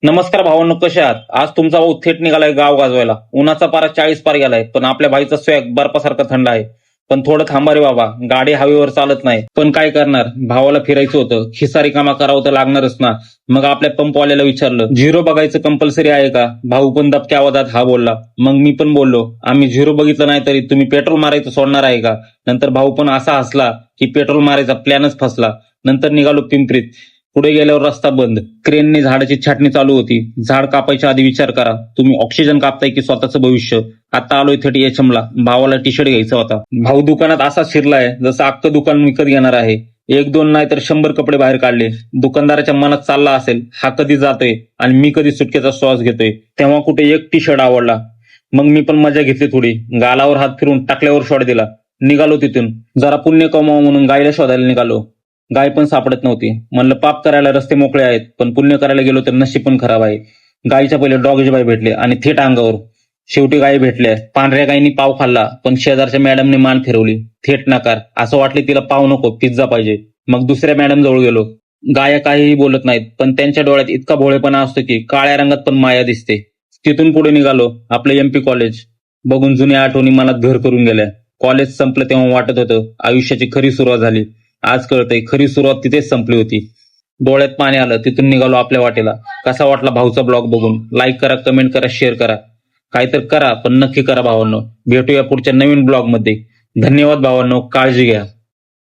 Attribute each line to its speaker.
Speaker 1: नमस्कार भावांनो, कसे आहात? आज तुमचा भाऊ थेट निघालाय गाव गाजवायला. उन्हाचा पारा 40 पार गेलाय, पण आपल्या भाईचा स्वॅग बर्फासारखा थंड आहे. पण थोडं थांबा रे बाबा, गाडी हवेवर चालत नाही. पण काय करणार, भावाला फिरायचं होतं, खिसा रिकामा करावं तर लागणारच ना. मग आपल्या पंपवाल्याला विचारलं, झिरो बघायचं कंपल्सरी आहे का? भाऊ पण दबक्या आवाजात हा बोलला. मग मी पण बोललो, आम्ही झिरो बघितलं नाही तरी तुम्ही पेट्रोल मारायचं सोडणार आहे का? नंतर भाऊ पण असा हसला की पेट्रोल मारायचा प्लॅनच फसला. नंतर निघालो पिंपरीत. पुढे गेल्यावर रस्ता बंद, क्रेनने झाडाची छाटणी चालू होती. झाड कापायच्या आधी विचार करा, तुम्ही ऑक्सिजन कापताय की स्वतःचं भविष्य. आता आलोय थेट एचएमला, भावाला टी शर्ट घ्यायचा होता. भाऊ दुकानात असा शिरलाय जसं अख्खं दुकान विकत घेणार आहे. एक दोन नाही तर 100 कपडे बाहेर काढले. दुकानदाराच्या मनात चालला असेल, हा कधी जातोय आणि मी कधी सुटकेचा श्वास घेतोय. तेव्हा कुठे एक टी शर्ट आवडला. मग मी पण मजा घेतली थोडी, गालावर हात फिरून टाकल्यावर शॉट दिला. निघालो तिथून. जरा पुण्य कमावं म्हणून गायला शोधायला निघालो. गाय पण सापडत नव्हती. म्हणलं पाप करायला रस्ते मोकळे आहेत, पण पुण्य करायला गेलो तर नशीब पण खराब आहे. गायीच्या पहिले डॉगेश बाई भेटले आणि थेट अंगावर. शेवटी गायी भेटल्या. पांढऱ्या गायीनी पाव खाल्ला, पण शेजारच्या मॅडमने मान फिरवली. थेट नकार. असं वाटले तिला पाव नको, पिझ्झा पाहिजे. मग दुसऱ्या मॅडम जवळ गेलो. गाया काहीही बोलत नाहीत, पण त्यांच्या डोळ्यात इतका भोळेपणा असतो की काळ्या रंगात पण माया दिसते. तिथून पुढे निघालो. आपलं एमपी कॉलेज बघून जुन्या आठवणी मनात घर करून गेल्या. कॉलेज संपलं तेव्हा वाटत होतं आयुष्याची खरी सुरुवात झाली. आज कळतंय खरी सुरुवात तिथेच संपली होती. डोळ्यात पाणी आलं. तिथून निघालो आपल्या वाटेला. कसा वाटला भाऊचा ब्लॉग बघून? लाईक करा, कमेंट करा, शेअर करा. काहीतरी करा, पण नक्की करा भावांनो. भेटूया पुढच्या नवीन ब्लॉग मध्ये. धन्यवाद भावांनो, काळजी घ्या.